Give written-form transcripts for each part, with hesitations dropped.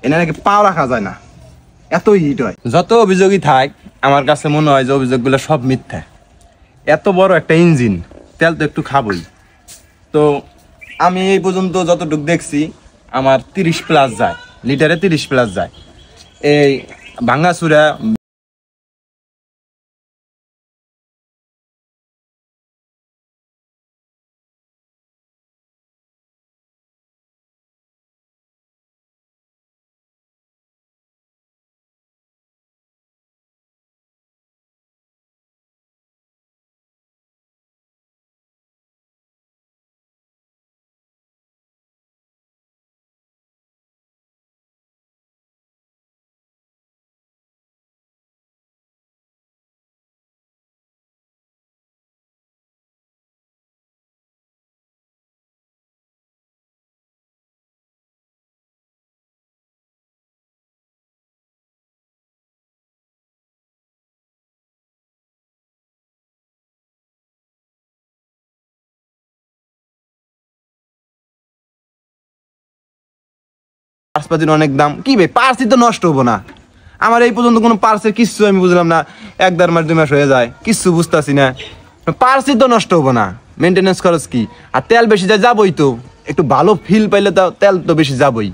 এনে নাকি পাও রাখা যায় না, এত হিট হয়। যত অভিযোগই থাক আমার কাছে মনে হয় যে অভিযোগগুলো সব মিথ্যা। এত বড় একটা ইঞ্জিন, তেল তো একটু খাবই। তো আমি এই পর্যন্ত যতটুকু দেখছি আমার 30+ যায়, লিটারে 30+ যায়। এই ভাঙাচুরা পার্সপাতির অনেক দাম। কি ভাই, পার্সই তো নষ্ট হবো না? আমার এই পর্যন্ত কোনো পার্সের কিচ্ছু আমি বুঝলাম না। 1-1.5 মাস 2 মাস হয়ে যায়, কিচ্ছু বুঝতেছি না। পার্সই তো নষ্ট হবো না, মেনটেন্যান্স খরচ কি? আর তেল বেশি যায় যাবই তো, একটু ভালো ফিল পাইলে তো তেল তো বেশি যাবই।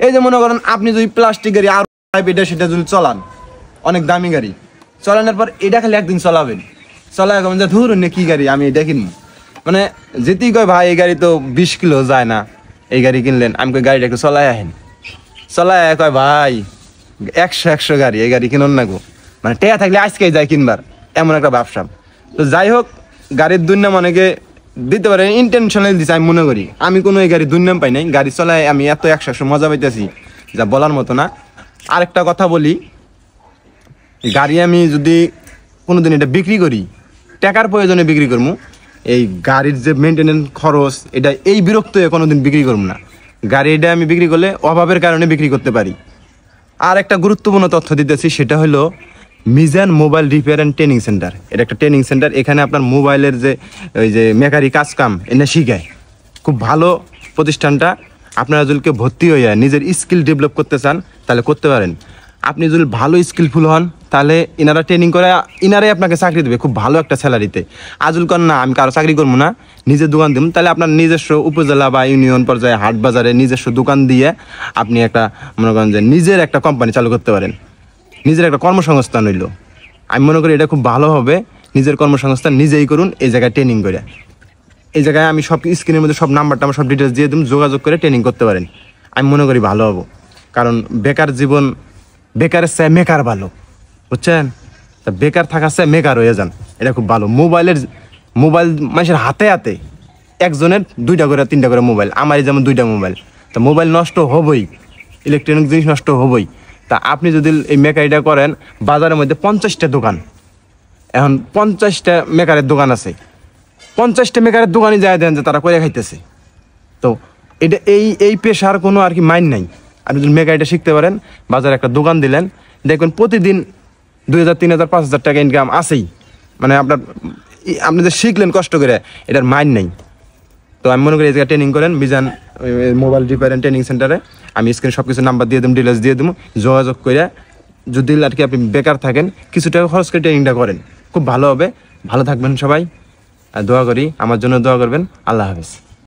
এই যে মনে করেন আপনি যদি প্লাস্টিক গাড়ি আর এটা সেটা যদি চলান, অনেক দামি গাড়ি চালানোর পর এটা খালি একদিন চলাবেন, চলায় যে ধরুন কি গাড়ি আমি এটা কিনবো, মানে যেতেই কয় ভাই এই গাড়ি তো 20 কিলো যায় না, এই গাড়ি কিনলেন। আমি কই গাড়িটা একটু চলায় আহেন, চলায় কয় ভাই 100 গাড়ি, এই গাড়ি কিনুন না গো। মানে টেয়া থাকলে আজকেই যায় কিনবার, এমন একটা ব্যবসা। তো যাই হোক, গাড়ির দুর্নাম অনেকে দিতে পারে, ইন্টেনশনাল দিচ্ছে আমি মনে করি। আমি কোনো এই গাড়ির দুর্নাম পাই নাই, গাড়ি চলায় আমি এত 100 মজা পাইতেছি যা বলার মতো না। আরেকটা কথা বলি, গাড়ি আমি যদি কোনোদিন এটা বিক্রি করি, টাকার প্রয়োজনে বিক্রি করবো। এই গাড়ির যে মেনটেন্যান্স খরচ, এটা এই বিরক্ত হয়ে কোনোদিন বিক্রি করবো না। গাড়ি এটা আমি বিক্রি করলে অভাবের কারণে বিক্রি করতে পারি। আর একটা গুরুত্বপূর্ণ তথ্য দিতেছি, সেটা হলো Mizan mobile repair and training centre. এটা একটা ট্রেনিং সেন্টার, এখানে আপনার মোবাইলের যে ওই যে মেকারি কাজ কাম এনে শিখায়। খুব ভালো প্রতিষ্ঠানটা। আপনারা যদি কেউ ভর্তি হয়ে যায়, নিজের স্কিল ডেভেলপ করতে চান, তাহলে করতে পারেন। আপনি যদি ভালো স্কিলফুল হন, তাহলে ইনারা ট্রেনিং করে ইনারাই আপনাকে চাকরি দেবে খুব ভালো একটা স্যালারিতে। আজুল কর না আমি কারো চাকরি করবো না, নিজের দোকান দিব, তাহলে আপনার নিজস্ব উপজেলা বা ইউনিয়ন পর্যায়ে হাট বাজারে নিজস্ব দোকান দিয়ে আপনি একটা মনে করেন যে নিজের একটা কোম্পানি চালু করতে পারেন, নিজের একটা কর্মসংস্থান হইল। আমি মনে করি এটা খুব ভালো হবে। নিজের কর্মসংস্থান নিজেই করুন, এই জায়গায় ট্রেনিং করে। এই জায়গায় আমি সব স্ক্রিনের মধ্যে সব নাম্বারটা সব ডিটেলস দিয়ে দিন, যোগাযোগ করে ট্রেনিং করতে পারেন। আমি মনে করি ভালো হবো, কারণ বেকার জীবন, বেকারের চেয়ে মেকার ভালো, বুঝছেন? তা বেকার থাকার চেয়ে মেকার হয়ে যান, এটা খুব ভালো। মোবাইল মানুষের হাতে হাতে, একজনের 2টা করে 3টা করে মোবাইল, আমারই যেমন 2টা মোবাইল। তা মোবাইল নষ্ট হবই, ইলেকট্রনিক জিনিস নষ্ট হবই। তা আপনি যদি এই মেকারিটা করেন, বাজারের মধ্যে 50টা দোকান, এখন 50টা মেকারের দোকান আছে, 50টা মেকারের দোকানে যায় দেন যে তারা করে খাইতেছে। তো এটা এই পেশার কোনো আর কি মাইন্ড নাই। আপনি যদি মেকারিটা শিখতে পারেন, বাজারে একটা দোকান দিলেন, দেখবেন প্রতিদিন 2000, 3000, 5000 টাকা ইনকাম আছেই। মানে আপনি যে শিখলেন কষ্ট করে, এটার মাইন্ড নেই। তো আমি মনে করি এই জায়গায় ট্রেনিং করেন, বিজান মোবাইল রিপেয়ার অ্যান্ড ট্রেনিং সেন্টারে। আমি স্ক্রিনে সব কিছু নাম্বার দিয়ে দেবো, ডিটেলস দিয়ে দেবো, যোগাযোগ করে যদি আর কি আপনি বেকার থাকেন, কিছু টাকা খরচ করে ট্রেনিংটা করেন, খুব ভালো হবে। ভালো থাকবেন সবাই, আর দোয়া করি আমার জন্য দোয়া করবেন। আল্লাহ হাফেজ।